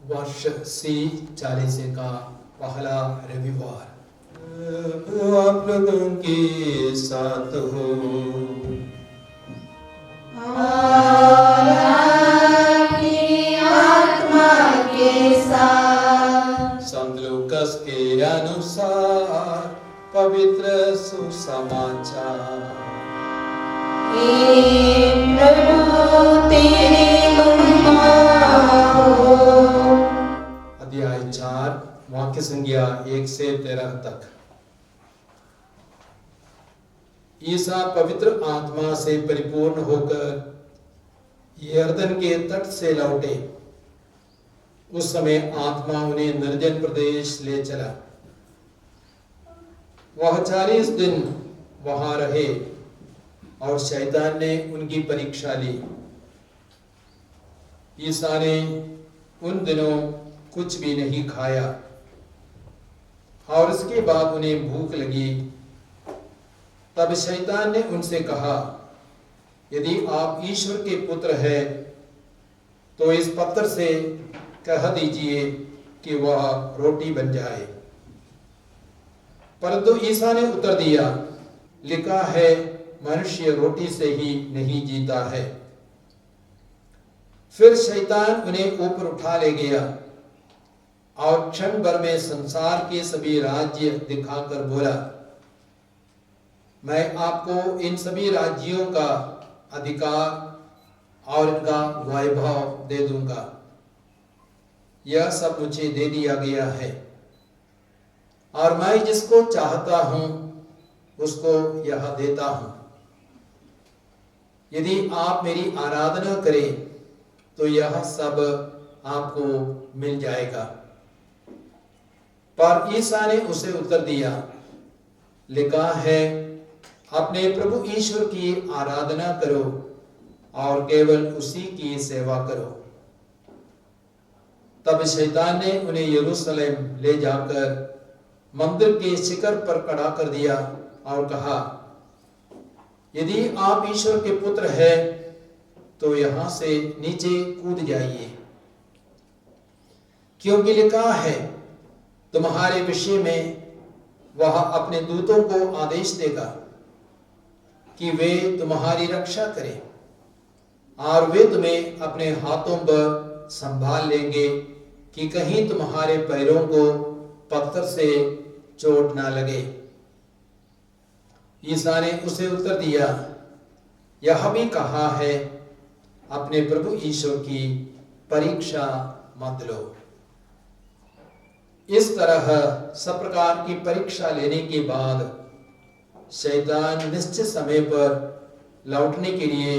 वर्ष सी 40 का पहला रविवार। आप लोगों के साथ हो। और आपकी आत्मा के साथ। संत लूकास के अनुसार पवित्र सुसमाचार। हे प्रभु तेरी महिमा हो। अध्याय 4 वाक्य संख्या 1 से 13 तक। ईसा पवित्र आत्मा से परिपूर्ण होकर यरदन के तट से लौटे। उस समय आत्मा उन्हें निर्जन प्रदेश ले चला। वह 40 दिन वहां रहे और शैतान ने उनकी परीक्षा ली। ईसा ने उन दिनों कुछ भी नहीं खाया और इसके बाद उन्हें भूख लगी। तब शैतान ने उनसे कहा, यदि आप ईश्वर के पुत्र हैं तो इस पत्थर से कह दीजिए कि वह रोटी बन जाए। परंतु ईसा ने उत्तर दिया, लिखा है, मनुष्य रोटी से ही नहीं जीता है। फिर शैतान उन्हें ऊपर उठा ले गया और क्षण भर में संसार के सभी राज्य दिखाकर बोला, मैं आपको इन सभी राज्यों का अधिकार और इनका वैभव दे दूंगा। यह सब मुझे दे दिया गया है और मैं जिसको चाहता हूं उसको यह देता हूं। यदि आप मेरी आराधना करें तो यह सब आपको मिल जाएगा। पर ईसा ने उसे उत्तर दिया, लिखा है, अपने प्रभु ईश्वर की आराधना करो और केवल उसी की सेवा करो। तब शैतान ने उन्हें यरूशलेम ले जाकर मंदिर के शिखर पर खड़ा कर दिया और कहा, यदि आप ईश्वर के पुत्र हैं तो यहां से नीचे कूद जाइए, क्योंकि लिखा है, तुम्हारे विषय में वह अपने दूतों को आदेश देगा कि वे तुम्हारी रक्षा करें और वे तुम्हें अपने हाथों पर संभाल लेंगे कि कहीं तुम्हारे पैरों को पत्थर से चोट ना लगे। ईसा ने उसे उत्तर दिया, यह भी कहा है, अपने प्रभु ईश्वर की परीक्षा मत लो। इस तरह सब प्रकार की परीक्षा लेने के बाद शैतान निश्चित समय पर लौटने के लिए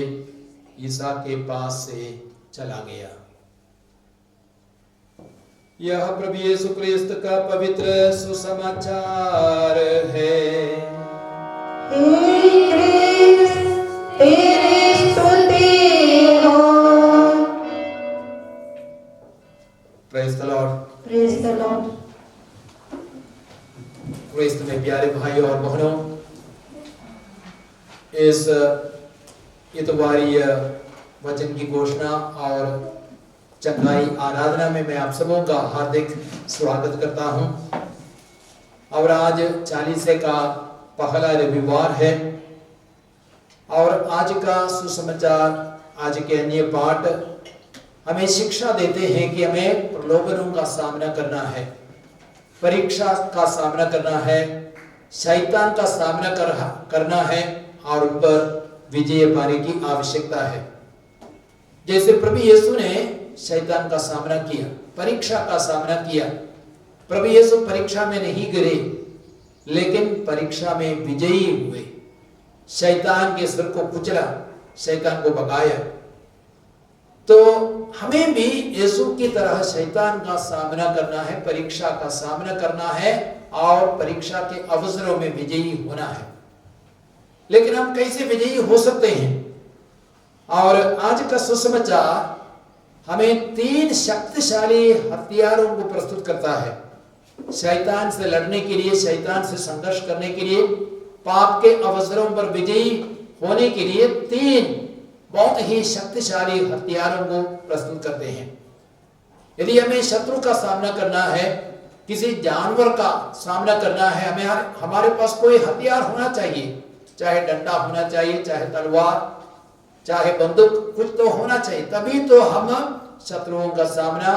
ईसा के पास से चला गया। यह प्रभु यीशु क्रिस्त का पवित्र सुसमाचार है। हे क्रिस्त, तेरी स्तुति हो। Praise the lord. Praise the lord. क्रिस्त में प्यारे भाइयों और बहनों, इस इतवारी वचन की घोषणा और चंगाई आराधना में मैं आप सबों का हार्दिक स्वागत करता हूं। और आज 40 का पहला रविवार है और आज का सुसमाचार, आज के अन्य पाठ हमें शिक्षा देते हैं कि हमें प्रलोभनों का सामना करना है, परीक्षा का सामना करना है, शैतान का सामना करना है और उन पर विजय पाने की आवश्यकता है। जैसे प्रभु यीशु ने शैतान का सामना किया, परीक्षा का सामना किया। प्रभु यीशु परीक्षा में नहीं गिरे, लेकिन परीक्षा में विजयी हुए। शैतान के सिर को कुचला, शैतान को भगाया। तो हमें भी यीशु की तरह शैतान का सामना करना है, परीक्षा का सामना करना है और परीक्षा के अवसरों में विजयी होना है। लेकिन हम कैसे विजयी हो सकते हैं? और आज का सुसमाचार हमें 3 शक्तिशाली हथियारों को प्रस्तुत करता है शैतान से लड़ने के लिए, शैतान से संघर्ष करने के लिए, पाप के अवसरों पर विजयी होने के लिए 3 बहुत ही शक्तिशाली हथियारों को प्रस्तुत करते हैं। यदि हमें शत्रु का सामना करना है, किसी जानवर का सामना करना है, हमें हमारे पास कोई हथियार होना चाहिए, चाहे डंडा होना चाहिए, चाहे तलवार, चाहे बंदूक, कुछ तो होना चाहिए, तभी तो हम शत्रुओं का सामना,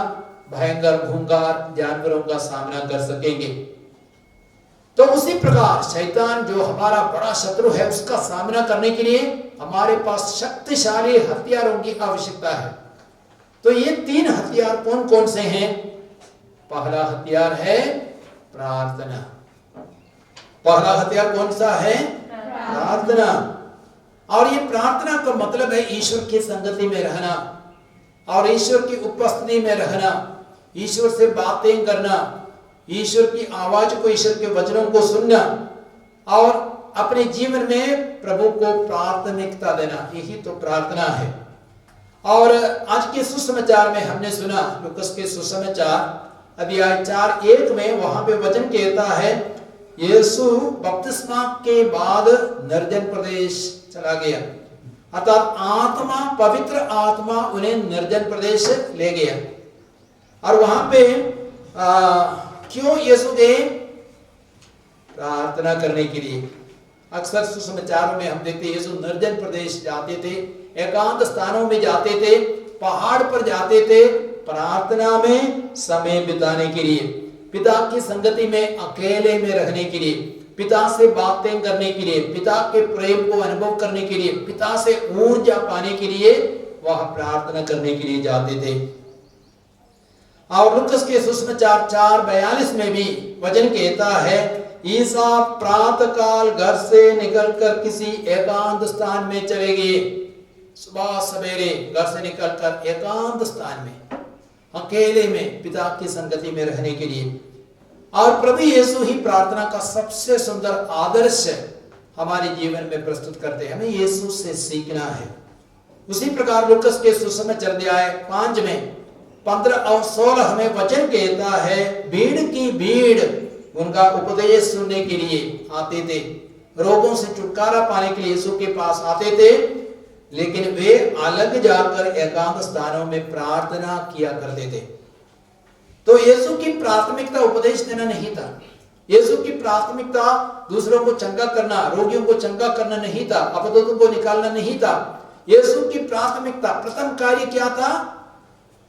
भयंकर भूंगार जानवरों का सामना कर सकेंगे। तो उसी प्रकार शैतान जो हमारा बड़ा शत्रु है, उसका सामना करने के लिए हमारे पास शक्तिशाली हथियारों की आवश्यकता है। तो ये 3 हथियार कौन कौन से हैं? पहला हथियार है प्रार्थना। पहला हथियार कौन सा है? प्रार्थना। और ये प्रार्थना का मतलब है ईश्वर की संगति में रहना और ईश्वर की उपस्थिति में रहना, ईश्वर से बातें करना, ईश्वर की आवाज को, ईश्वर के वचनों को सुनना और अपने जीवन में प्रभु को प्राथमिकता देना, यही तो प्रार्थना है। और आज के सुसमाचार में हमने सुना, लूकास के सुसमाचार अध्याय 4:1 में, वहां पे वचन कहता है यीशु बपतिस्मा के बाद निर्जन प्रदेश चला गया, अर्थात आत्मा, पवित्र आत्मा उन्हें निर्जन प्रदेश ले गया। और वहां पे क्यों यीशु गए? प्रार्थना करने के लिए। अक्सर सुसमाचारों में हम देखते हैं यीशु निर्जन प्रदेश जाते थे, एकांत स्थानों में जाते थे, पहाड़ पर जाते थे, प्रार्थना में समय बिताने के लिए, पिता की संगति में अकेले में रहने के लिए, पिता से बातें करने के लिए, पिता के प्रेम को अनुभव करने के लिए, पिता से ऊर्जा पाने के लिए वह प्रार्थना करने के लिए जाते थे। और लूकास के सुसमाचार 4:42 में भी वचन कहता है ईसा प्रातः काल घर से निकलकर किसी एकांत स्थान में चले गए। सुबह सवेरे घर से निकलकर एकांत स्थान में, अकेले में पिता की संगति में रहने के लिए। और प्रभु यीशु ही प्रार्थना का सबसे सुंदर आदर्श हमारे जीवन में प्रस्तुत करते हैं। हमें यीशु से सीखना है। उसी प्रकार लूकास के सुसमाचार अध्याय 5 में 15 और 16 हमें वचन कहता है भीड़ की भीड़ उनका उपदेश सुनने के लिए आते थे, रोगों से छुटकारा पाने के लिए यीशु के पास आते थे, लेकिन वे अलग जाकर एकांत स्थानों में प्रार्थना किया करते थे। तो यीशु की प्राथमिकता उपदेश देना नहीं था, यीशु की प्राथमिकता दूसरों को चंगा करना, रोगियों को चंगा करना नहीं था, अपराधों को निकालना नहीं था। यीशु की प्राथमिकता, प्रथम कार्य क्या था?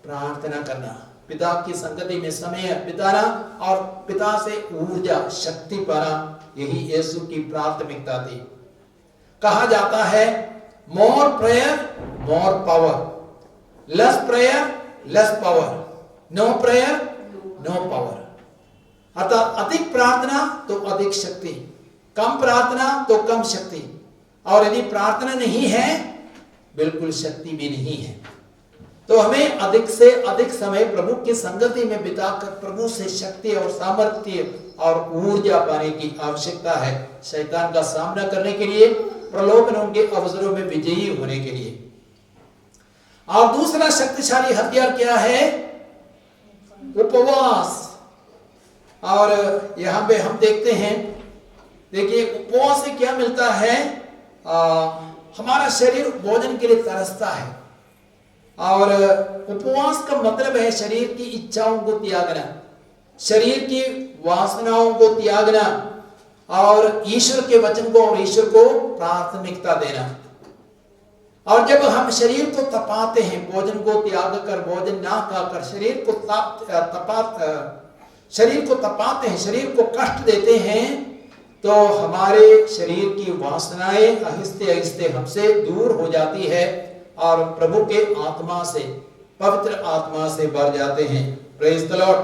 प्रार्थना करना, पिता की संगति में समय बिताना और पिता से ऊर्जा, शक्ति पाना, यही यीशु की प्राथमिकता थी। कहा जाता है more prayer more power, less prayer less power, no prayer no power. अर्थात अधिक प्रार्थना तो अधिक शक्ति, कम प्रार्थना तो कम शक्ति, और यदि प्रार्थना नहीं है बिल्कुल शक्ति भी नहीं है। तो हमें अधिक से अधिक समय प्रभु की संगति में बिताकर प्रभु से शक्ति और सामर्थ्य और ऊर्जा पाने की आवश्यकता है, शैतान का सामना करने के लिए, प्रलोभनों के अवसरों में विजयी होने के लिए। और दूसरा शक्तिशाली हथियार क्या है? उपवास। और यहां पे हम देखते हैं, देखिए उपवास से क्या मिलता है? हमारा शरीर भोजन के लिए तरसता है, और उपवास का मतलब है शरीर की इच्छाओं को त्यागना, शरीर की वासनाओं को त्यागना और ईश्वर के वचन को और ईश्वर को प्राथमिकता देना। और जब हम शरीर को तपाते हैं, भोजन को त्याग कर, भोजन ना खाकर शरीर को तपाते हैं, शरीर को कष्ट देते हैं, तो हमारे शरीर की वासनाएं आहिस्ते आहिस्ते हमसे दूर हो जाती है और प्रभु के आत्मा से, पवित्र आत्मा से भर जाते हैं। Praise the Lord.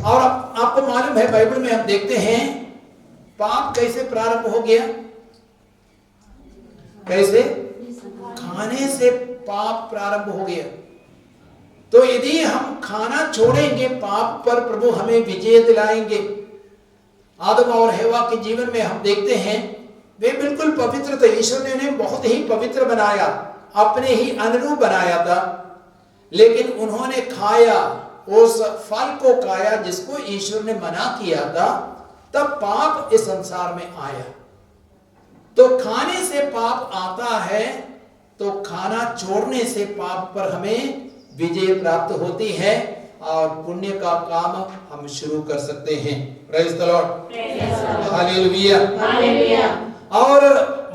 और आपको मालूम है बाइबल में हम देखते हैं पाप कैसे प्रारंभ हो गया? कैसे? खाने से पाप प्रारंभ हो गया। तो यदि हम खाना छोड़ेंगे पाप पर, प्रभु हमें विजय दिलाएंगे। आदम और हेवा के जीवन में हम देखते हैं वे बिल्कुल पवित्र थे, ईश्वर ने उन्हें बहुत ही पवित्र बनाया, अपने ही अनुरूप बनाया था, लेकिन उन्होंने खाया, उस फल को खाया जिसको ईश्वर ने मना किया था, तब पाप इस संसार में आया। तो खाने से पाप आता है, तो खाना छोड़ने से पाप पर हमें विजय प्राप्त होती है और पुण्य का काम हम शुरू कर सकते हैं। Praise the lord, hallelujah. और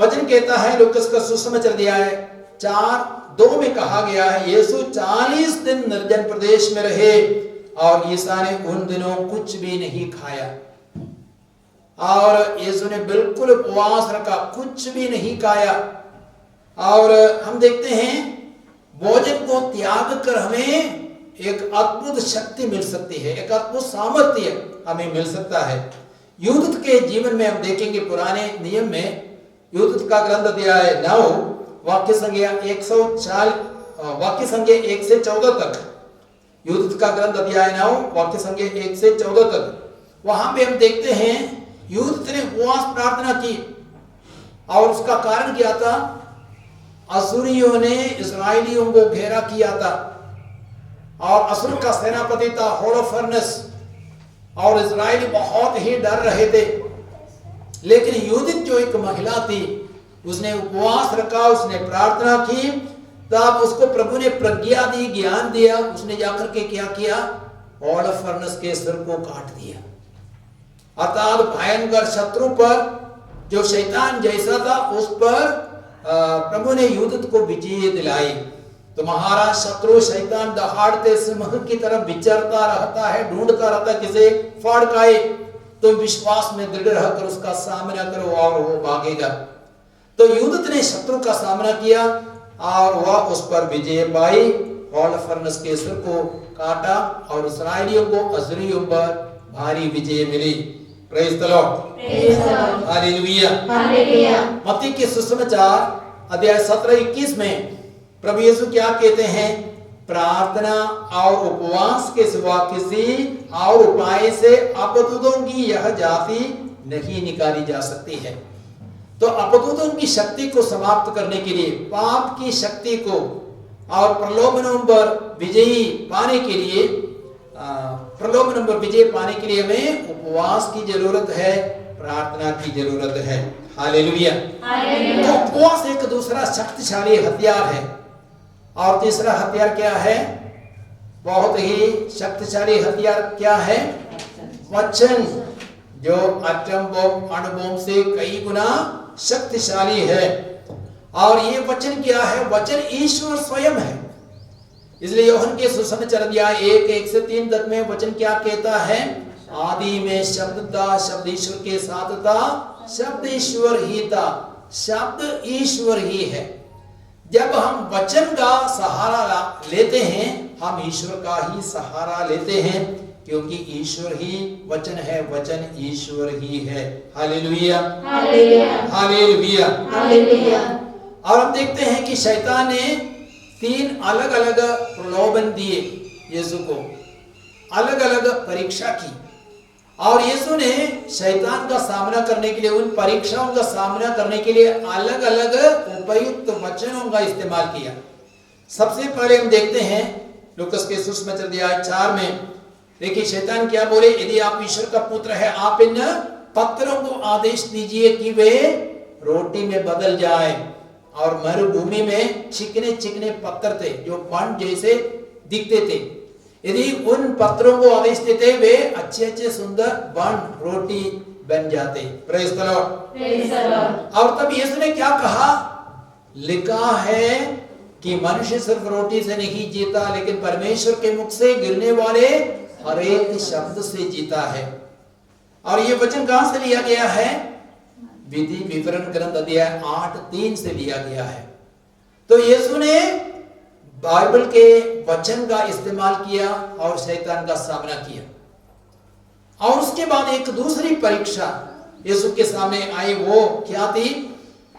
वचन कहता है, लूकास का सुसमाचार दिया है 4:2 में कहा गया है, यीशु 40 दिन निर्जन प्रदेश में रहे और ईसा ने उन दिनों कुछ भी नहीं खाया। और यीशु ने बिल्कुल उपवास रखा, कुछ भी नहीं खाया। और हम देखते हैं भोजन को त्याग कर हमें एक अद्भुत शक्ति मिल सकती है, एक अद्भुत सामर्थ्य हमें मिल सकता है। यूदूत के जीवन में हम देखेंगे, पुराने नियम में यूदूत का ग्रंथ अध्याय 9 वाक्य संख्या 1 से 14 तक, यूदूत का ग्रंथ अध्याय 9 वाक्य संख्या 1 से 14 तक, वहां पे हम देखते हैं यूदूत ने उपवास प्रार्थना की और उसका कारण क्या था? असुरियों ने इस्राएलियों को घेरा किया था और असुर का सेनापति था होलोफर्नेस और इस्राएली बहुत ही डर रहे थे। लेकिन यूदूत जो एक महिला थी, उसने उपवास रखा, उसने प्रार्थना की, तब उसको प्रभु ने प्रज्ञा दी, ज्ञान दिया। उसने जाकर के क्या किया? होलोफर्नेस के सिर को काट दिया। अर्थात भयंकर शत्रु पर, जो शैतान जैसा था, उस पर प्रभु ने यूदूत को विजय दिलाई। तुम्हारा शत्रु शैतान दहाड़ते सिंह की तरह विचरता रहता है, ढूंढता रहता है किसे फाड़ खाए। तुम विश्वास में दृढ़ रहकर उसका सामना करो और वो भागेगा। तो यूदूत ने शत्रु का सामना किया और वह उस पर विजय पाई। होलोफर्नेस के सिर को काटा और इस्राएलियों को असुरियों पर भारी विजय मिली। Praise the lord, hallelujah. मत्ती के सुसमाचार अध्याय 17-21 में प्रभु यीशु क्या कहते हैं? प्रार्थना और उपवास के सिवा किसी और उपाय से अपतुतों की यह जाति नहीं निकाली जा सकती है। तो अपतुतों की शक्ति को समाप्त करने के लिए, पाप की शक्ति को और प्रलोभनों पर विजयी पाने के लिए, हमें उपवास की जरूरत है, प्रार्थना की जरूरत है। हालेलुया। तो उपवास एक दूसरा शक्तिशाली हथियार है। और तीसरा हथियार क्या है? बहुत ही शक्तिशाली हथियार क्या है? वचन, जो एटम बम, अणुबम से कई गुना शक्तिशाली है। और ये वचन क्या है? वचन ईश्वर स्वयं है। इसलिए यूहन्ना के सुसमाचार अध्याय 1 से 3 तक में वचन क्या कहता है? आदि में शब्द था, शब्द ईश्वर के साथ था, शब्द ईश्वर ही था, शब्द ईश्वर ही है। जब हम वचन का सहारा लेते हैं, हम ईश्वर का ही सहारा लेते हैं, क्योंकि ईश्वर ही वचन है, वचन ईश्वर ही है। Hallelujah, hallelujah, hallelujah. और हम देखते हैं कि शैतान ने 3 अलग अलग प्रलोभन दिए यीशु को, अलग अलग परीक्षा की। और यीशु ने शैतान का सामना करने के लिए, उन परीक्षाओं का सामना करने के लिए अलग अलग उपयुक्त वचनों का इस्तेमाल किया। सबसे पहले हम देखते हैं लूकास के सुसमाचार अध्याय 4 में, देखिए शैतान क्या बोले? यदि आप ईश्वर का पुत्र है, आप इन पत्थरों को आदेश दीजिए कि वे रोटी में बदल जाए। और मरुभूमि में चिकने चिकने पत्थर थे जो बन जैसे दिखते थे। यदि उन पत्थरों को आदेश देते, वे अच्छे अच्छे सुंदर बन रोटी बन जाते। Praise the Lord. और तब यीशु ने क्या कहा? लिखा है कि मनुष्य सिर्फ रोटी से नहीं जीता, लेकिन परमेश्वर के मुख से गिरने वाले हर एक शब्द से जीता है। और ये वचन कहां से लिया गया है? विधि विवरण ग्रंथ अध्याय 8:3 से लिया गया है। तो यीशु ने बाइबल के वचन का इस्तेमाल किया और शैतान का सामना किया। और उसके बाद एक दूसरी परीक्षा यीशु के सामने आई, वो क्या थी?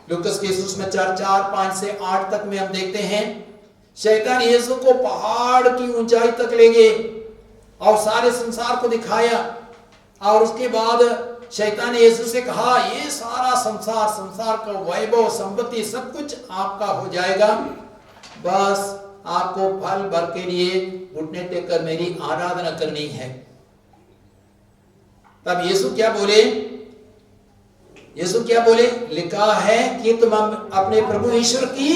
लूकास के सुसमाचार 4:5 से 8 तक में हम देखते हैं, शैतान यीशु को पहाड़ की ऊंचाई तक ले गए और सारे संसार को दिखाया। और उसके बाद शैतान ने यीशु से कहा, ये सारा संसार, संसार का वैभव, संपत्ति, सब कुछ आपका हो जाएगा, बस आपको फल भर के लिए घुटने टेक कर मेरी आराधना करनी है। तब यीशु क्या बोले? यीशु क्या बोले? लिखा है कि तुम अपने प्रभु ईश्वर की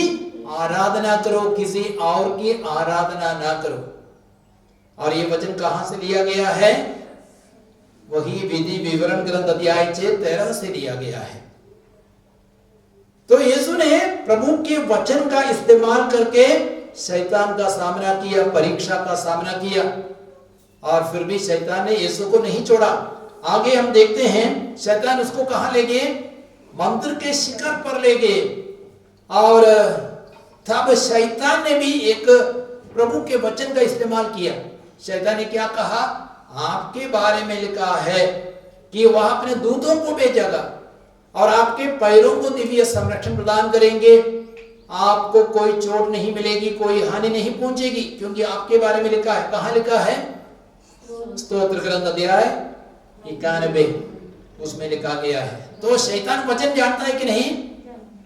आराधना करो, किसी और की आराधना ना करो। और ये वचन कहां से लिया गया है? वही विधि विवरण ग्रंथ अध्याय 13 से लिया गया है। तो यीशु ने प्रभु के वचन का इस्तेमाल करके शैतान का सामना किया, परीक्षा का सामना किया, और फिर भी शैतान ने यीशु को नहीं छोड़ा। आगे हम देखते हैं शैतान उसको कहां ले गए? मंदिर के शिखर पर ले गए। और तब शैतान ने भी एक प्रभु के वचन का इस्तेमाल किया। शैतान ने क्या कहा? आपके बारे में लिखा है कि वह अपने दूतों को भेजेगा और आपके पैरों को दिव्य संरक्षण प्रदान करेंगे, आपको कोई चोट नहीं मिलेगी, कोई हानि नहीं पहुंचेगी, क्योंकि आपके बारे में लिखा है। कहां लिखा है? स्तोत्र ग्रंथ अध्याय 91 उसमें लिखा गया है। तो शैतान वचन जानता है कि नहीं?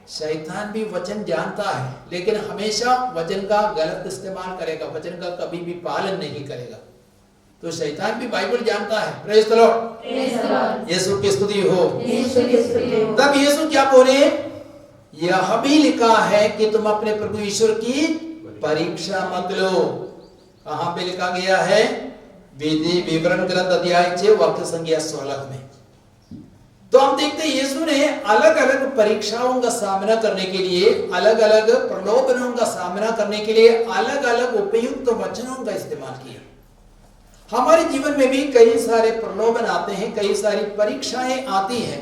शैतान भी वचन जानता है, लेकिन हमेशा वचन का गलत इस्तेमाल करेगा, वचन का कभी भी पालन नहीं करेगा। तो शैतान भी बाइबल जानता है। प्रेज द लॉर्ड, यीशु की स्तुति हो। तब यीशु क्या बोले? यह भी लिखा है कि तुम अपने प्रभु ईश्वर की परीक्षा मत लो। कहां पे लिखा गया है? विधि विवरण ग्रंथ अध्याय 6 वाक्य संख्या 16 में। तो हम देखते हैं यीशु ने अलग अलग परीक्षाओं का सामना करने के लिए, अलग अलग प्रलोभनों का सामना करने के लिए अलग अलग उपयुक्त वचनों का इस्तेमाल किया। हमारे जीवन में भी कई सारे प्रलोभन आते हैं, कई सारी परीक्षाएं आती हैं,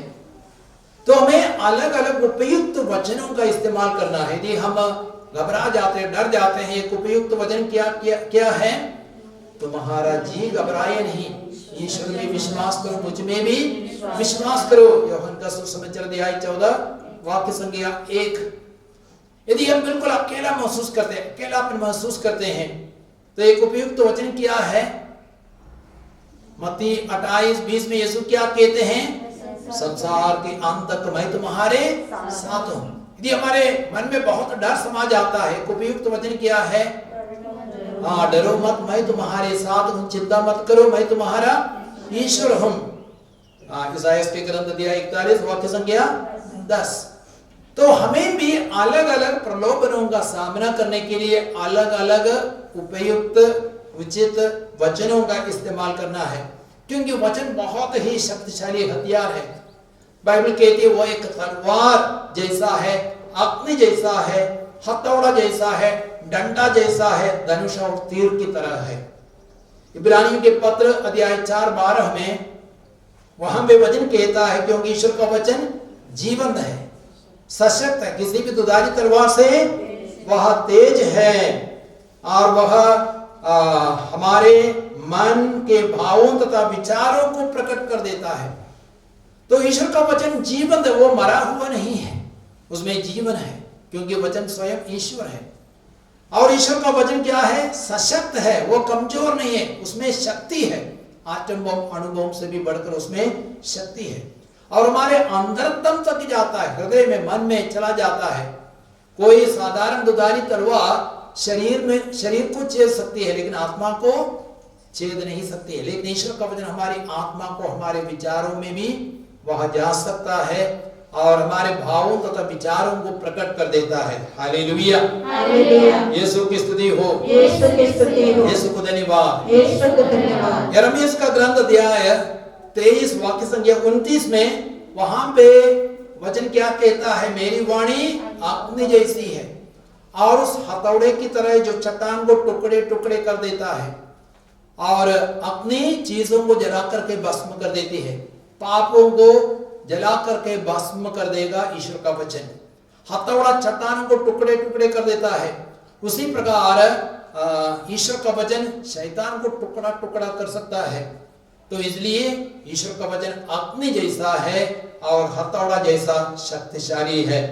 तो हमें अलग अलग उपयुक्त वचनों का इस्तेमाल करना है। यदि हम घबरा जाते हैं, डर जाते हैं, एक उपयुक्त वचन क्या है? तुम्हारा जी घबराए नहीं, ईश्वर में विश्वास करो, मुझ में भी विश्वास करो। यूहन्ना का सुसमाचार अध्याय 14 वाक्य संख्या 1। यदि हम बिल्कुल अकेला महसूस करते हैं, अकेलापन महसूस करते हैं, तो एक उपयुक्त वचन क्या है? मत्ती 28:20 में यीशु क्या कहते हैं? संसार के अंत तक मैं तुम्हारे साथ हूं। यदि हमारे मन में बहुत डर समा जाता है, उपयुक्त वचन क्या है? हाँ, डरो मत, मैं तुम्हारे साथ हूं, चिंता मत करो, मैं तुम्हारा ईश्वर हूं। इसाइयाह के ग्रंथ अध्याय 41 वाक्य संख्या 10। तो हमें भी अलग अलग प्रलोभनों का सामना करने के लिए अलग अलग उपयुक्त उचित वचनों का इस्तेमाल करना है, क्योंकि वचन बहुत ही शक्तिशाली हथियार है। बाइबल कहती है वो एक तलवार जैसा है, अग्नि जैसा है, हथौड़ा जैसा है, डंडा जैसा है, धनुष और तीर की तरह है। इब्रानियों के पत्र अध्याय 4:12 में वहां पे वचन कहता है, क्योंकि ईश्वर का वचन जीवंत है, सशक्त है, किसी भी दुधारी तलवार से वह तेज है, और वह हमारे मन के भावों तथा विचारों को प्रकट कर देता है। तो ईश्वर का वचन जीवंत है, वो मरा हुआ नहीं है, उसमें जीवन है, क्योंकि वचन स्वयं ईश्वर है। और ईश्वर का वचन क्या है? सशक्त है, वो कमजोर नहीं है, उसमें शक्ति है, आटम बम अणुबम से भी बढ़कर उसमें शक्ति है, और हमारे अंतरतम तक जाता है, हृदय में, मन में चला जाता है। कोई साधारण दुधारी तलवार शरीर को छेद सकती है, लेकिन आत्मा को छेद नहीं सकती है। लेकिन ईश्वर का वचन हमारी आत्मा को, हमारे विचारों में भी वह जा सकता है और हमारे भावों तथा विचारों को प्रकट कर देता है। हालेलुया, यीशु की स्तुति हो, यीशु को धन्यवाद। यिर्मयाह का ग्रंथ अध्याय 23 वाक्य संख्या 29 में वहां पे वचन क्या कहता है? मेरी वाणी अग्नि जैसी है और उस हथौड़े की तरह जो चट्टान को टुकड़े टुकड़े कर देता है, और अग्नि चीजों को जला करके भस्म कर देती है, पापों को जला करके भस्म कर देगा ईश्वर का वचन। हथौड़ा चट्टानों को टुकड़े टुकड़े कर देता है, उसी प्रकार ईश्वर का वचन शैतान को टुकड़ा टुकड़ा कर सकता है। तो इसलिए ईश्वर का वचन अग्नि जैसा है और हथौड़ा जैसा शक्तिशाली है।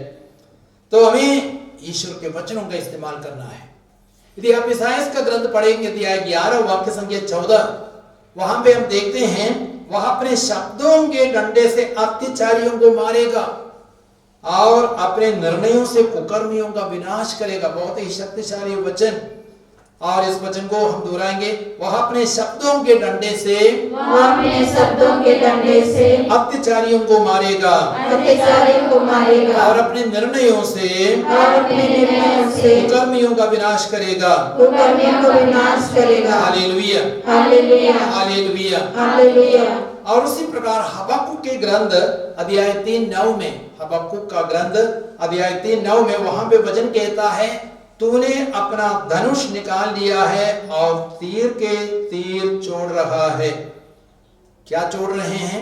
तो हमें ईश्वर के वचनों का इस्तेमाल करना है। यदि आप इसाइयाह का ग्रंथ पढ़ेंगे अध्याय 11 वाक्य संख्या 14, वहां पे हम देखते हैं वह अपने शब्दों के डंडे से अत्याचारियों को मारेगा और अपने निर्णयों से कुकर्मियों का विनाश करेगा। बहुत ही शक्तिशाली वचन। और इस वचन को हम दोहराएंगे, वह अपने शब्दों के डंडे से वह अपने शब्दों के डंडे से अत्याचारियों को मारेगा अत्याचारियों को मारेगा और अपने निर्णयों से और अपने निर्णयों से कुकर्मियों का विनाश करेगा। कुकर्मियों को विनाश करेगा। Hallelujah, hallelujah, hallelujah. हालेलुया। और उसी प्रकार हबक्कुक के ग्रंथ अध्याय 3:9 में, हबक्कुक का ग्रंथ अध्याय 3:9 में वहां पे वचन कहता है, तूने अपना धनुष निकाल लिया है और तीर के तीर छोड़ रहा है। क्या छोड़ रहे हैं?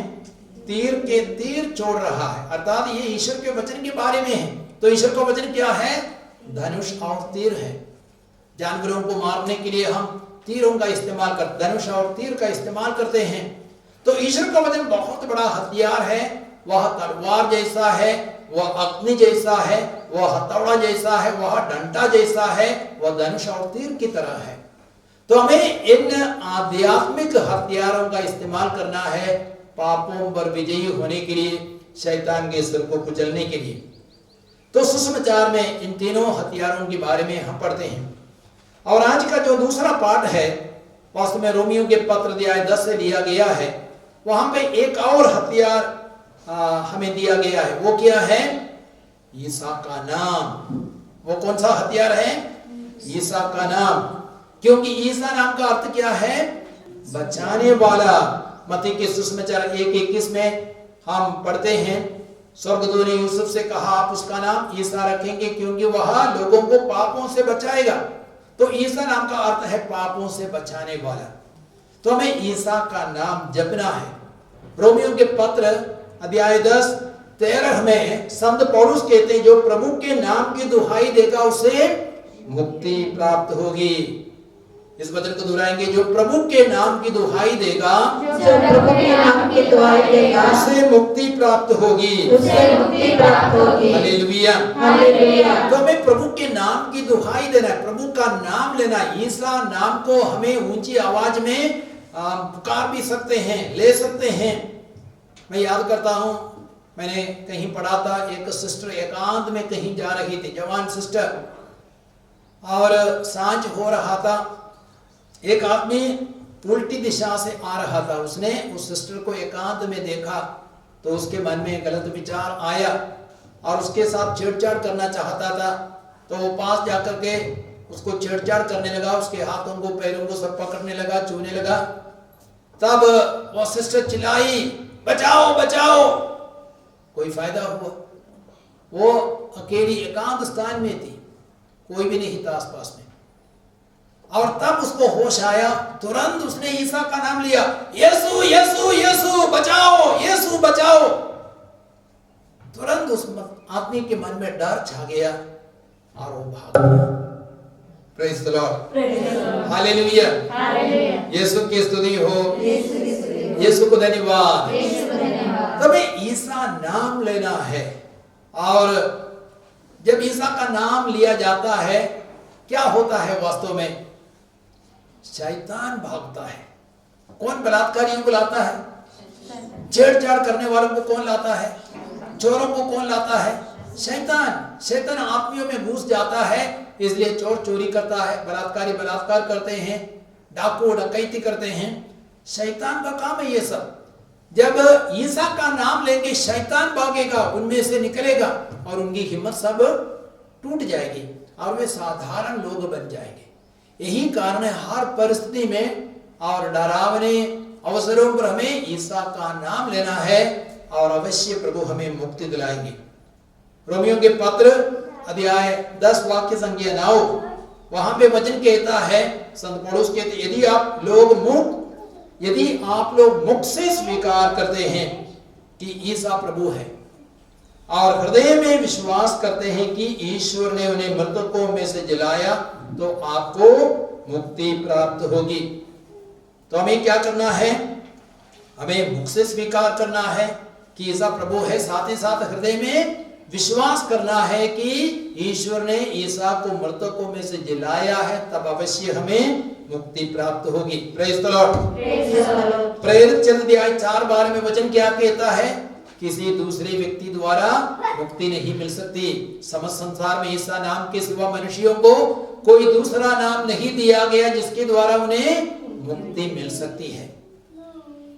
तीर के तीर छोड़ रहा है, अर्थात ये ईश्वर के वचन के बारे में है। तो ईश्वर का वचन क्या है? धनुष और तीर है। जानवरों को मारने के लिए हम तीरों का इस्तेमाल करते, धनुष और तीर का इस्तेमाल करते हैं। तो ईश्वर का वचन बहुत बड़ा हथियार है। वह तलवार जैसा है, वह अग्नि जैसा है, वह हथौड़ा जैसा है, वह डंडा जैसा है, वह धनुष और तीर की तरह है। तो हमें इन आध्यात्मिक हथियारों का इस्तेमाल करना है पापों पर विजयी होने के लिए, शैतान के सिर को कुचलने के लिए। तो सुसमाचार में इन तीनों हथियारों के बारे में हम पढ़ते हैं। और आज का जो दूसरा पाठ है वास्तव में रोमियो के पत्र अध्याय 10 से लिया गया है। वहां पे एक और हथियार हमें दिया गया है। वो क्या है? ईसा का नाम। वो कौन सा हथियार है? ईसा का नाम। क्योंकि ईसा नाम का अर्थ क्या है? बचाने वाला। मत्ती के सुसमाचार 1:21 में हम पढ़ते हैं, स्वर्गदूत ने यूसुफ से कहा, आप उसका नाम ईसा रखेंगे क्योंकि वह लोगों को पापों से बचाएगा। तो ईसा नाम का अर्थ है पापों से बचाने वाला। तो हमें ईसा का नाम जपना है। रोमियो के पत्र अध्याय 10:13 में संत पौलुस कहते हैं, जो प्रभु के नाम की दुहाई देगा उसे मुक्ति प्राप्त होगी। इस वचन को दोहराएंगे, जो प्रभु के नाम की दुहाई देगा, जो प्रभु के नाम की दुहाई देगा, उसे मुक्ति प्राप्त होगी, उसे मुक्ति प्राप्त होगी। Hallelujah, hallelujah. तो हमें प्रभु के नाम की दुहाई देना है, प्रभु का नाम लेना। ईसा नाम को हमें ऊंची आवाज में पुकार भी सकते हैं, ले सकते हैं। मैं याद करता हूं, मैंने कहीं पढ़ा था, एक सिस्टर एकांत में कहीं जा रही थी, जवान सिस्टर, और सांझ हो रहा था। एक आदमी उल्टी दिशा से आ रहा था। उसने उस सिस्टर को एकांत में देखा तो उसके मन में गलत विचार आया और उसके साथ छेड़छाड़ करना चाहता था। तो वो पास जाकर के उसको छेड़छाड़ करने लगा, उसके हाथों को पैरों को सब पकड़ने लगा, छूने लगा। तब वो सिस्टर चिल्लाई, बचाओ बचाओ। कोई फायदा हुआ? वो अकेली एकांत स्थान में थी, कोई भी नहीं था आसपास में। और तब उसको होश आया, तुरंत उसने ईसा का नाम लिया, यीशु यीशु यीशु बचाओ, यीशु बचाओ। तुरंत उस आदमी के मन में डर छा गया और वो भाग गया। प्रेज द लॉर्ड, हालेलुया, यीशु की स्तुति हो, यीशु को धन्यवाद। तभी ईसा नाम लेना है। और जब ईसा का नाम लिया जाता है, क्या होता है वास्तव में? शैतान भागता है। कौन बलात्कारियों को लाता है? छेड़छाड़ करने वालों को कौन लाता है? चोरों को कौन लाता है? शैतान। शैतान आत्मियों में घुस जाता है, इसलिए चोर चोरी करता है, बलात्कारी बलात्कार करते हैं, डाकू डकैती करते हैं। शैतान का काम है ये सब। जब ईसा का नाम लेंगे, शैतान भागेगा, उनमें से निकलेगा और उनकी हिम्मत सब टूट जाएगी और वे साधारण लोग बन जाएंगे। यही कारण है हर परिस्थिति में और डरावने अवसरों पर हमें ईसा का नाम लेना है और अवश्य प्रभु हमें मुक्ति दिलाएंगे। रोमियो के पत्र अध्याय 10 वाक्य संख्या 9, वहां पे वचन कहता है, संत पौलुस कहते, यदि आप लोग मुख से स्वीकार करते हैं कि ईसा प्रभु है और हृदय में विश्वास करते हैं कि ईश्वर ने उन्हें मृतकों में से जिलाया, तो आपको मुक्ति प्राप्त होगी। तो हमें क्या करना है? हमें मुख से स्वीकार करना है कि ईसा प्रभु है, साथ ही साथ हृदय में विश्वास करना है कि ईश्वर ने ईसा को मृतकों में से जिलाया है, तब अवश्य हमें मुक्ति प्राप्त होगी। Praise the Lord. प्रेरित चरित्र अध्याय 4 बारे में वचन क्या कहता है? किसी दूसरे व्यक्ति द्वारा मुक्ति नहीं मिल सकती। समस्त संसार में ईसा नाम के सिवा मनुष्यों को कोई दूसरा नाम नहीं दिया गया जिसके द्वारा उन्हें मुक्ति मिल सकती है।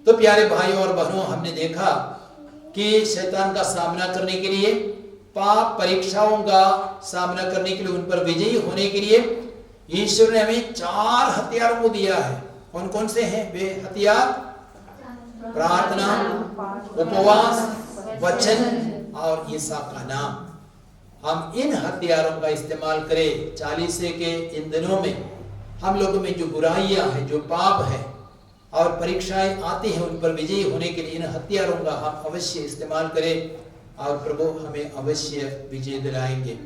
तो प्यारे भाइयों और बहनों, हमने देखा कि शैतान का सामना करने के लिए, पाप परीक्षाओं का सामना करने के लिए, उन पर विजयी होने के लिए ईश्वर ने हमें 4 हथियारों को दिया है। कौन कौन से हैं वे हथियार? प्रार्थना, उपवास, वचन और ईसा का नाम। हम इन हथियारों का इस्तेमाल करें। 40 के इन दिनों में हम लोगों में जो बुराइयां हैं, जो पाप है और परीक्षाएं आती हैं, उन पर विजयी होने के लिए इन हथियारों का हम अवश्य इस्तेमाल करें और प्रभु हमें अवश्य विजय दिलाएंगे।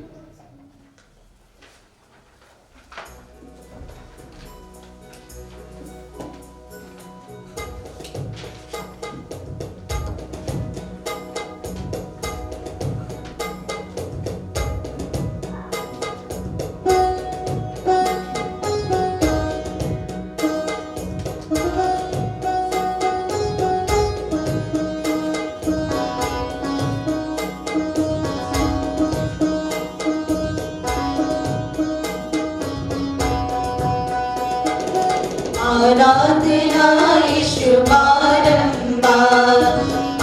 आराधना यीशु बारंबार,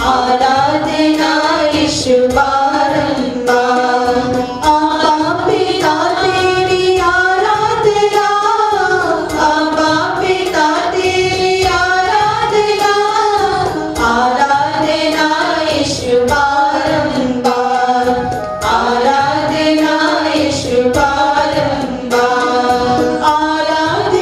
आराधना यीशु बारंबार। आबा पिता तेरी आराधना, आबा पिता तेरी आराधना, आराधना यीशु बारंबार, आराधना यीशु बारंबार। आराधना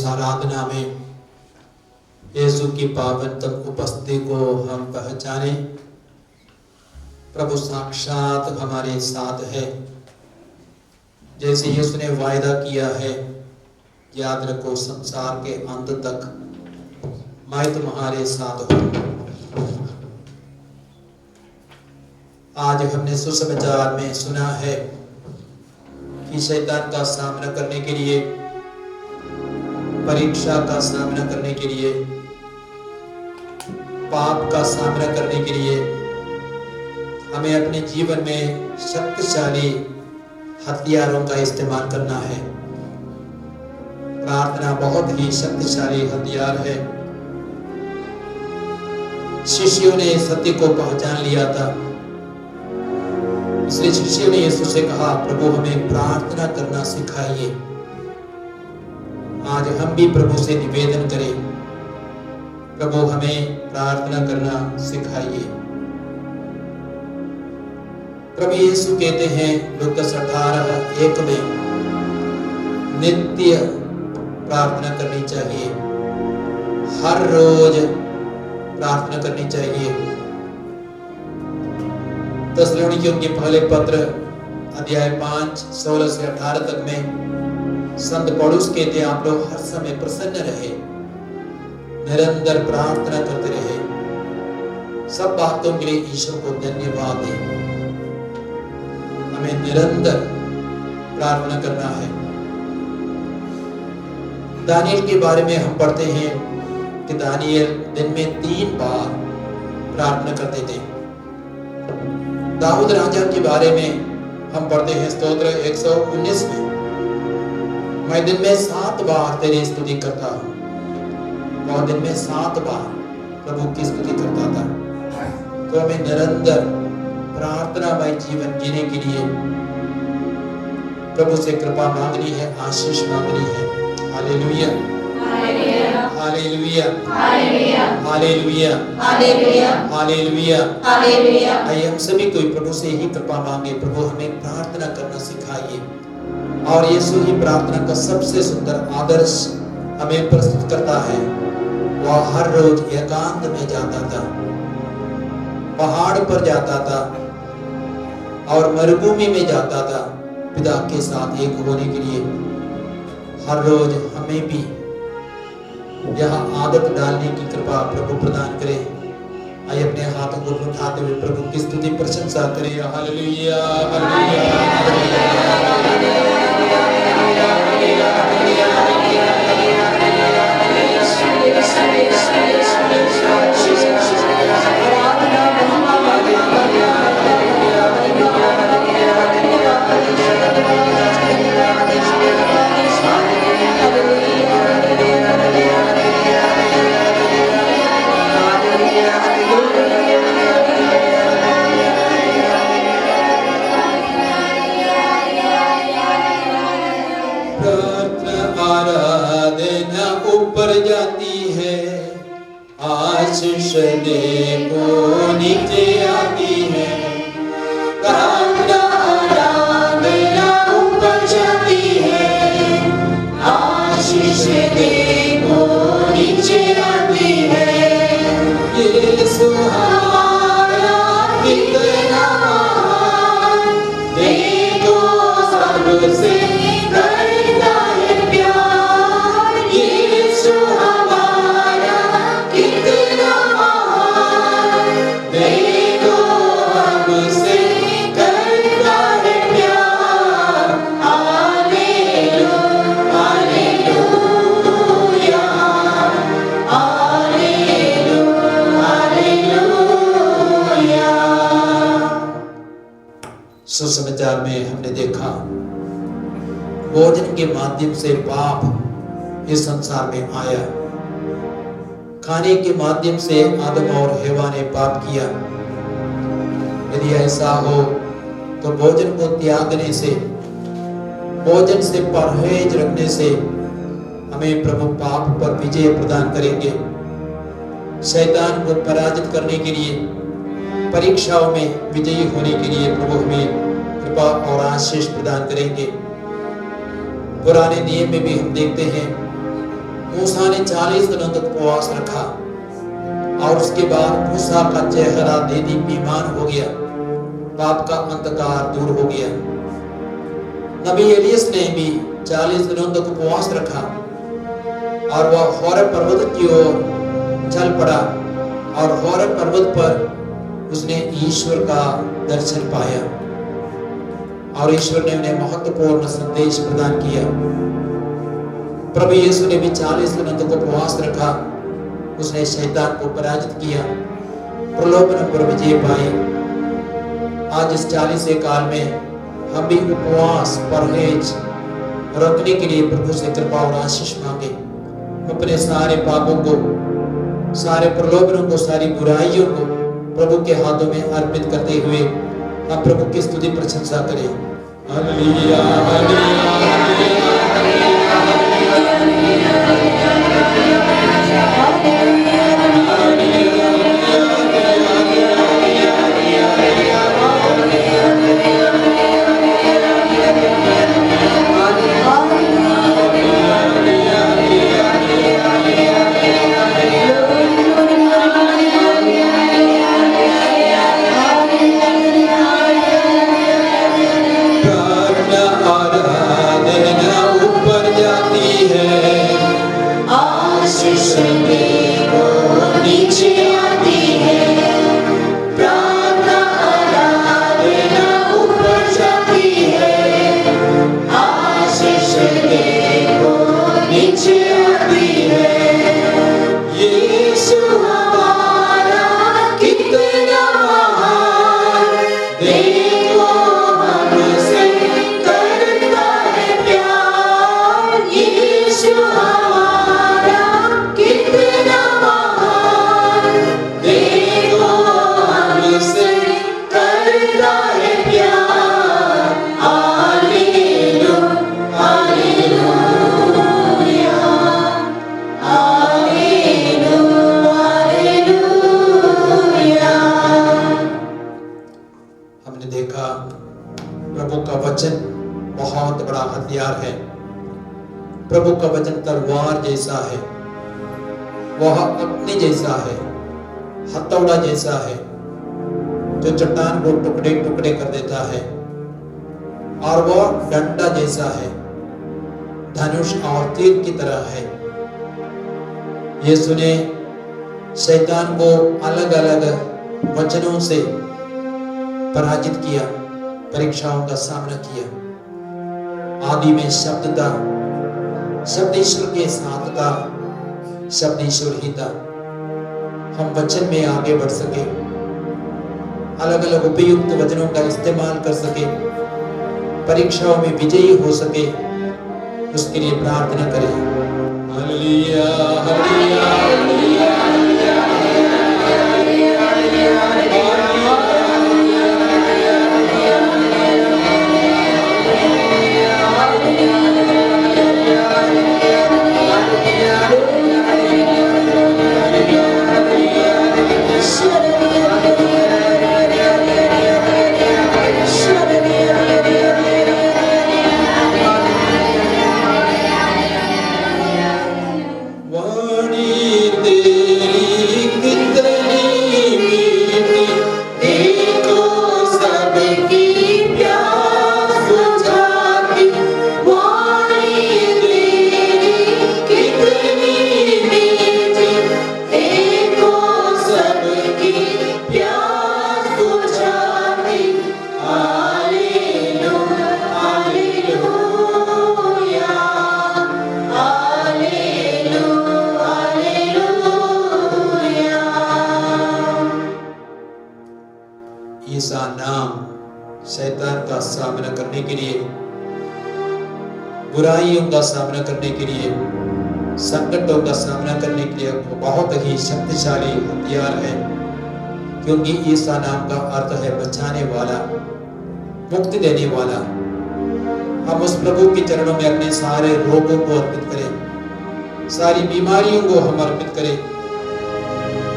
आराधना में यीशु की पावन तक उपस्थिति को हम पहचाने। प्रभु साक्षात हमारे साथ है, जैसे यीशु ने वायदा किया है, याद रखो संसार के अंत तक मैं तुम्हारे साथ हूं। आज हमने सुसमाचार में सुना है कि शैतान का सामना करने के लिए, परीक्षा का सामना करने के लिए, पाप का सामना करने के लिए हमें अपने जीवन में शक्तिशाली हथियारों का इस्तेमाल करना है। प्रार्थना बहुत ही शक्तिशाली हथियार है। शिष्यों ने सत्य को पहचान लिया था, इसलिए शिष्यों ने यीशु से कहा, प्रभु हमें प्रार्थना करना सिखाइए। आज हम भी प्रभु से निवेदन करें, प्रभु हमें प्रार्थना करना सिखाइए। प्रभु यीशु कहते हैं लूकास 18:1 में, नित्य प्रार्थना करनी चाहिए, हर रोज प्रार्थना करनी चाहिए। थिस्सलुनीकियों के पहले पत्र अध्याय 5 16 से 18 तक में संत पौलुस कहते हैं, आप लोग हर समय प्रसन्न रहे, निरंतर प्रार्थना करते रहे। सब बातों के लिए ईश्वर को धन्यवाद दें। हमें निरंतर प्रार्थना करना है। दानियल के बारे में हम पढ़ते हैं कि दानियल दिन में 3 बार प्रार्थना करते थे। दाऊद राजा के बारे में हम पढ़ते हैं स्तोत्र 119 में, मैं दिन में 7 बार तेरी स्तुति करता हूँ। और दिन में 7 बार प्रभु की स्तुति करता था। तो हमें निरंतर प्रार्थनामय जीवन जीने के लिए प्रभु से कृपा मांगनी है, आशीष मांगनी है। Hallelujah, hallelujah, hallelujah, hallelujah, hallelujah, hallelujah. आइए हम सभी कोई प्रभु से ही कृपा मांगे। प्रभु हमें प्रार्थना करना सिखाइए। और यीशु ही प्रार्थना का सबसे सुंदर आदर्श हमें प्रस्तुत करता है। वह हर रोज एकांत में जाता था, पहाड़ पर जाता था और मरुभूमि में जाता था पिता के साथ एक होने के लिए। हर रोज हमें भी यह आदत डालने की कृपा प्रभु प्रदान करे। आइए अपने हाथों को उठाते हुए प्रभु की स्तुति प्रशंसा करें। हालेलुया, आराधना ऊपर जाती है, आशीष देखो नीचे आती है। आराधना ऊपर जाती है, आशीष देखो नीचे आती है। यीशु हमारा कितना महान, देखो सबसे सुसमाचार में हमने देखा भोजन के माध्यम से पाप इस संसार में आया। खाने के माध्यम से आदम और हेवा ने पाप किया। यदि ऐसा हो तो भोजन को त्यागने से, भोजन से परहेज रखने से हमें प्रभु पाप पर विजय प्रदान करेंगे। शैतान को पराजित करने के लिए, परीक्षाओं में विजयी होने के लिए प्रभु हमें कृपा और आशीष प्रदान करेंगे। पुराने नियम में भी हम देखते हैं मूसा ने 40 दिनों तक उपवास रखा और उसके बाद मूसा का चेहरा दीप्यमान हो गया, पाप का अंधकार दूर हो गया। नबी एलियस ने भी 40 दिनों तक उपवास रखा और वह होरेब पर्वत की ओर चल पड़ा और होरेब पर्वत पर उसने ईश्वर का दर्शन पाया और ईश्वर ने उन्हें महत्वपूर्ण संदेश प्रदान किया। प्रभु यीशु ने भी 40 दिनों तक उपवास रखा, उसने शैतान को पराजित किया, प्रलोभन पर विजय पाई। आज इस 40 काल में हम भी उपवास परहेज रखने के लिए प्रभु से कृपा और आशीष मांगे। अपने सारे पापों को, सारे प्रलोभनों को, सारी बुराइयों को प्रभु के हाथों में अर्पित करते हुए हम प्रभु की स्तुति प्रशंसा करें। हालेलुया, हालेलुया, आशीष दे। देखो हमसे करता है प्यार, यीशु हमारा कितना महान। देखो हमसे करता है प्यार, हालेलुया, हालेलुया, हालेलुया। हमने देखा प्रभु का वचन बहुत बड़ा हथियार है। प्रभु का वचन तलवार जैसा है, वह अग्नि जैसा है, हथौड़ा जैसा है, जो चट्टान को टुकड़े टुकड़े कर देता है। और वह डंडा जैसा है, धनुष और तीर की तरह है। यीशु ने शैतान को अलग अलग वचनों से पराजित किया, परीक्षाओं का सामना किया। आदि में शब्द था, शब्द ईश्वर के साथ था, शब्द ईश्वर ही था। हम वचन में आगे बढ़ सके, अलग अलग उपयुक्त वचनों का इस्तेमाल कर सके, परीक्षाओं में विजयी हो सके, उसके लिए प्रार्थना करें। हालेलुया, हालेलुया, हालेलुया, वाणी तेरी कितनी मीठी, देखो सबकी प्यास बुझाती, वाणी तेरी कितनी मीठी, देखो सबकी प्यास बुझाती। Hallelujah, hallelujah, hallelujah. ईसा नाम शैतान का सामना करने के लिए, बुराइयों का सामना करने के लिए, संकटों का सामना करने के लिए बहुत ही शक्तिशाली हथियार है। क्योंकि ईसा नाम का अर्थ है बचाने वाला, मुक्ति देने वाला। हम उस प्रभु के चरणों में अपने सारे रोगों को अर्पित करें, सारी बीमारियों को हम अर्पित करें।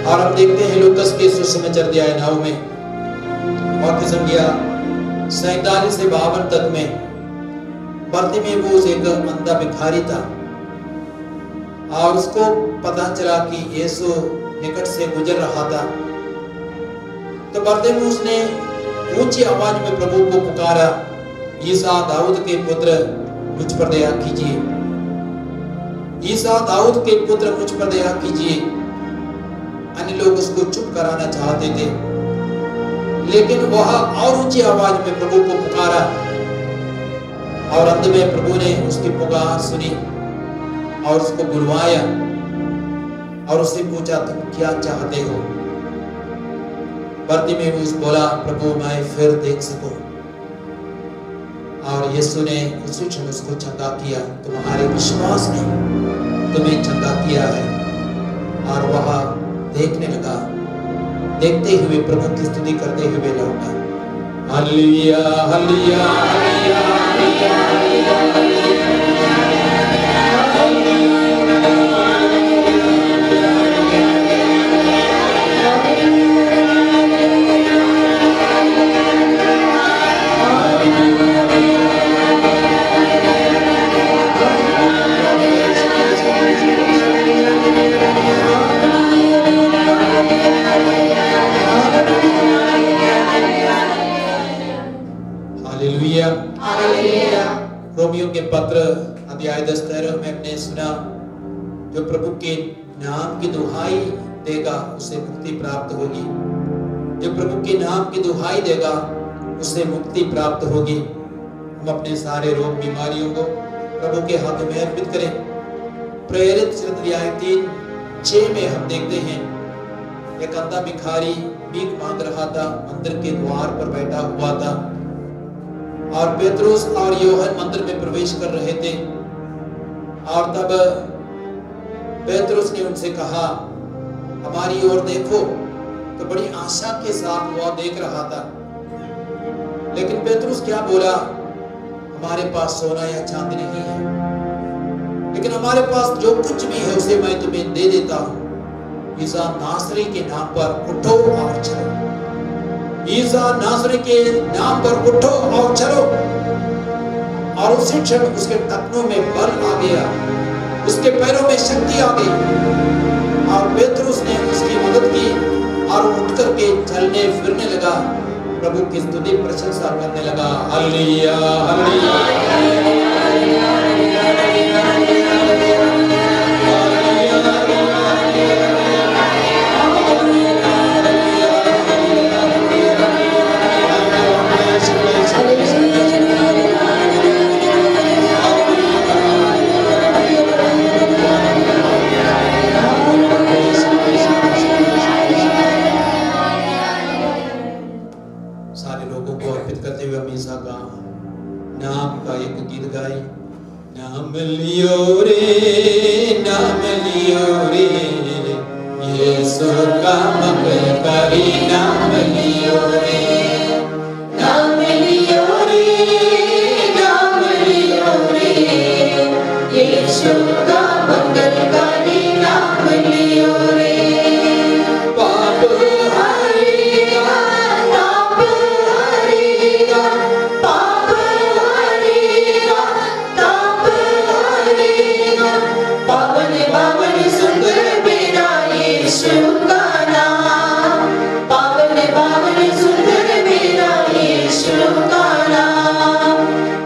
और हम देखते हैं लूकास के सुसमाचार अध्याय 9 में और संख्या 47 से 52 तक में बरतिमेउस एक अंधा भिखारी था और उसको पता चला कि यीशु निकट से गुजर रहा था। तो बरतिमेउस ने ऊंची आवाज में प्रभु को पुकारा, ईसा दाऊद के पुत्र मुझ पर दया कीजिए, ईसा दाऊद के पुत्र मुझ पर दया कीजिए। अन्य लोग उसको चुप कराना चाहते थे, लेकिन वह और ऊंची आवाज में प्रभु को पुकारा और अंत में प्रभु ने उसकी पुकार सुनी और उसको बुलवाया और उससे पूछा, तुम क्या चाहते हो? बरतिमेउस बोला, प्रभु मैं फिर देख सकूं। और यीशु ने उसी क्षण उसको चंगा किया। तुम्हारे विश्वास ने तुम्हें चंगा किया है। और वह देखने लगा, देखते हुए प्रभु की स्तुति करते हुए लौटा। Hallelujah, hallelujah, hallelujah, hallelujah. Romeo के पत्र अध्याय 10 में हमने सुना, जो प्रभु के नाम की दुहाई देगा उसे मुक्ति प्राप्त होगी। जो प्रभु के नाम की दुहाई देगा उसे मुक्ति प्राप्त होगी। हम अपने सारे रोग बीमारियों को प्रभु के हाथों में अर्पित करें। प्रेरित अध्याय 3:6 में हम देखते हैं, एक अंधा भिखारी भीख मांग रहा था, मंदिर के द्वार पर बैठा हुआ था। और पेतरुस और यूहन्ना मंदिर में प्रवेश कर रहे थे। और तब पेतरुस ने उनसे कहा, हमारी ओर देखो। तो बड़ी आशा के साथ वो देख रहा था। लेकिन पेतरुस क्या बोला, हमारे पास सोना या चांदी नहीं है, लेकिन हमारे पास जो कुछ भी है उसे मैं तुम्हें दे देता हूं। ईसा नासरी के नाम पर उठो और चलो। ईसा नासरी के नाम पर उठो और चलो। और उसी क्षण उसके टखनों में बल आ गया, उसके पैरों में शक्ति आ गई। और पेतरुस ने उसकी मदद की और उठ करके चलने फिरने लगा, प्रभु की स्तुति प्रशंसा करने लगा। Hallelujah hallelujah. नाम का एक गीत गाई। नाम लियो रे यीशु का मंगल करी। नाम लियो रे, नाम लियो रे, नाम लियो रे, यीशु का मंगलकारी नाम लियो रे। पाप हरेगा, पाप हरेगा, पाप हरेगा, ताप हरेगा। पावन पावन सुंदर मेरा यीशु का नाम, पावन पावन सुंदर मेरा यीशु का नाम।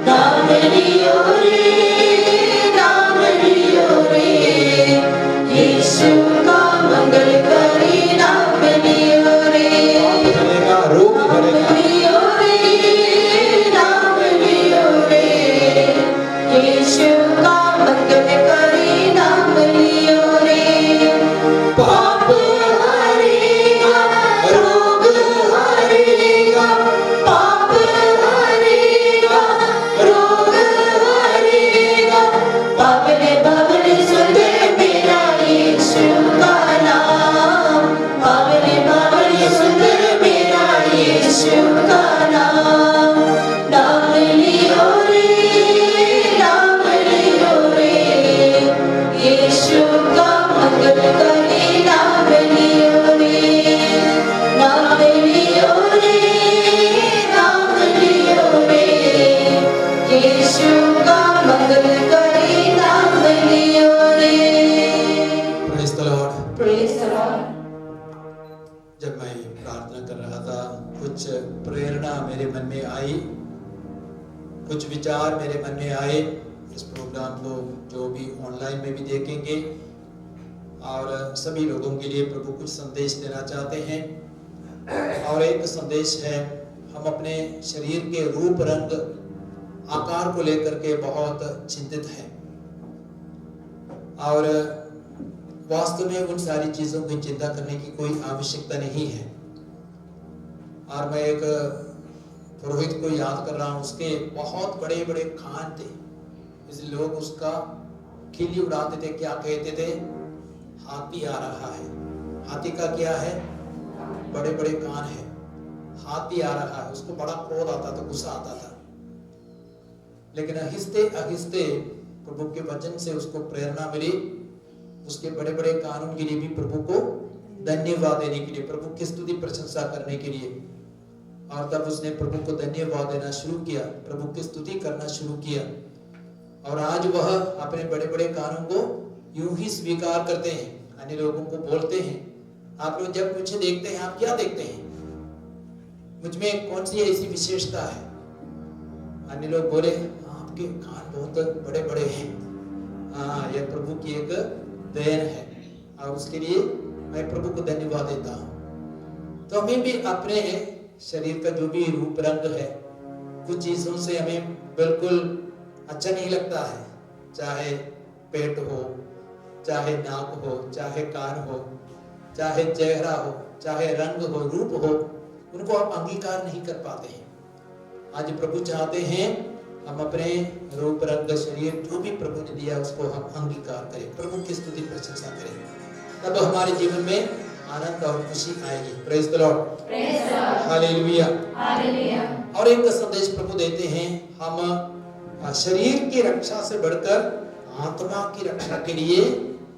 नाम लियो रे, नाम लियो रे, यीशु का मंगलकारी नाम लियो रे। करेगा, रोग नाम करेगा। लियो रे, नाम लियो रे, यीशु का मंगलकारी नाम लियो रे। पाप हरेगा, रोग हरेगा, पाप हरेगा, रोग हरेगा। पावन पावन सुंदर मेरा यीशु का नाम, पावन पावन सुंदर मेरा यीशु का नाम। नाम लियो रे, नाम लियो रे, यीशु का मंगलकारी नाम लियो रे। नाम लियो रे, नाम लियो रे, यीशु का मंगलकारी नाम लियो रे। Praise the lord. Praise the Lord. जब मैं प्रार्थना कर रहा था, कुछ प्रेरणा मेरे मन में आई, कुछ विचार मेरे मन में आए। इस प्रोग्राम को जो भी ऑनलाइन में भी देखेंगे और सभी लोगों के लिए प्रभु कुछ संदेश देना चाहते हैं। और एक संदेश है, हम अपने शरीर के रूप रंग आकार को लेकर के बहुत चिंतित हैं और वास्तव में उन सारी चीज़ों की चिंता करने की कोई आवश्यकता नहीं है। और मैं एक पुरोहित को याद कर रहा हूँ, उसके बहुत बड़े बड़े कान थे, इसलिए लोग उसका खिल्ली उड़ाते थे। क्या कहते थे? हाथी आ रहा है। हाथी का क्या है? बड़े बड़े कान है, हाथी आ रहा है। उसको बड़ा क्रोध आता था, गुस्सा आता था। लेकिन आहिस्ते आहिस्ते प्रभु के वचन से उसको प्रेरणा मिली, उसके बड़े बड़े कानून के लिए भी प्रभु को धन्यवाद देने के लिए, प्रभु की स्तुति प्रशंसा करने के लिए। और तब उसने प्रभु को धन्यवाद देना शुरू किया, प्रभु की स्तुति करना शुरू किया। और आज वह अपने बड़े बड़े कानों को यूं ही स्वीकार करते हैं, अन्य लोगों को बोलते हैं। आप लोग जब मुझे देखते हैं, आप क्या देखते हैं? मुझ में कौन सी ऐसी विशेषता है? अन्य लोग बोले, आपके कान बहुत बड़े बड़े हैं। हाँ, यह प्रभु की एक देन है और उसके लिए मैं प्रभु को धन्यवाद देता हूँ। तो हमें भी अपने शरीर का जो भी रूप रंग है, कुछ चीजों से हमें बिल्कुल अच्छा नहीं लगता है, चाहे पेट हो, चाहे नाक हो, चाहे कान हो, चाहे चेहरा हो, चाहे रंग हो, रूप हो, उनको आप अंगीकार नहीं कर पाते हैं। आज प्रभु चाहते हैं हम अपने रूप, रंग, शरीर जो भी प्रभु ने दिया उसको हम अंगीकार करें, प्रभु की स्तुति प्रशंसा करें, तब हमारे जीवन में आनंद और खुशी आएगी। Praise the lord, hallelujah. और एक संदेश प्रभु देते हैं, हम शरीर की रक्षा से बढ़कर आत्मा की रक्षा के लिए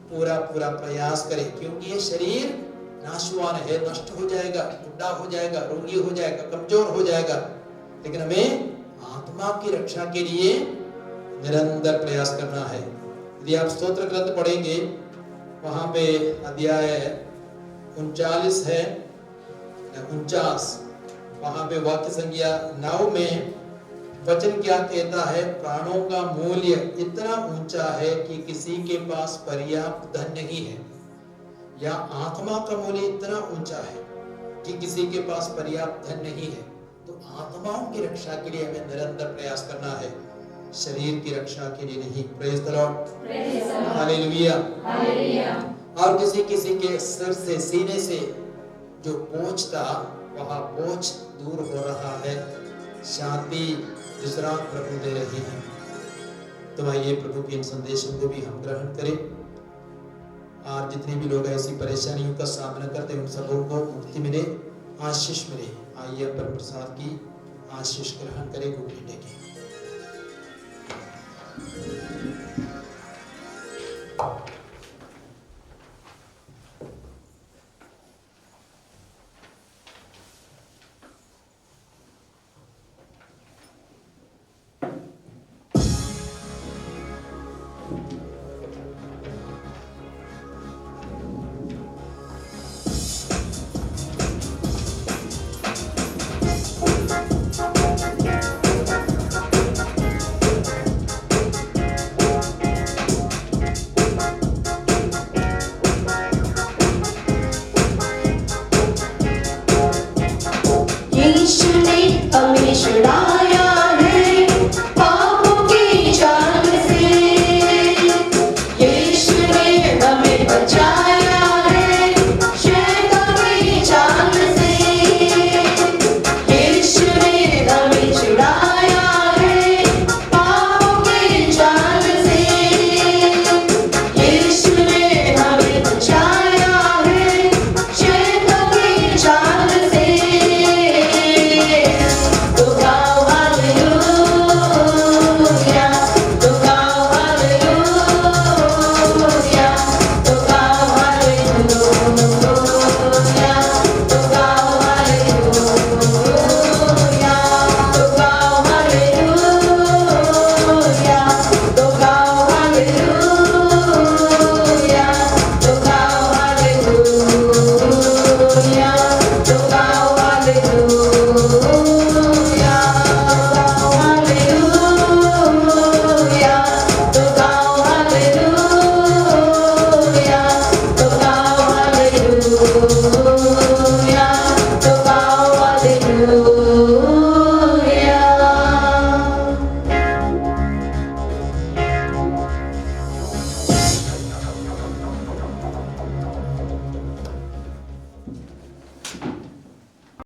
पूरा प्रयास करें, क्योंकि ये शरीर नाशवान है, नष्ट हो जाएगा, बुढ़ा हो जाएगा, रोगी हो जाएगा, कमजोर हो जाएगा, लेकिन हमें आत्मा की रक्षा के लिए निरंतर प्रयास करना है। यदि आप स्तोत्र ग्रंथ पढ़ेंगे, वहां पे अध्याय 39 है, 49, वहां पे वाक्य संख्या 9 में वचन क्या कहता है? प्राणों का मूल्य इतना ऊंचा है कि किसी के पास पर्याप्त धन नहीं है, या आत्मा का मूल्य इतना ऊंचा है कि किसी के पास पर्याप्त धन नहीं है। तो आत्माओं की रक्षा के लिए हमें निरंतर प्रयास करना है, शरीर की रक्षा के लिए नहीं। Praise the lord, hallelujah. और किसी के सिर से, सीने से जो बोझ था वह बोझ दूर हो रहा है, शांति, विश्राम प्रभु दे रहे हैं। तो आइए प्रभु के इन संदेशों को भी हम ग्रहण करें, और जितने भी लोग ऐसी परेशानियों का सामना करते हैं उन सबों को मुक्ति मिले, आशीष मिले। आइए परम प्रसाद की आशीष ग्रहण करें, घुटने टेकें। यीशु ने हमें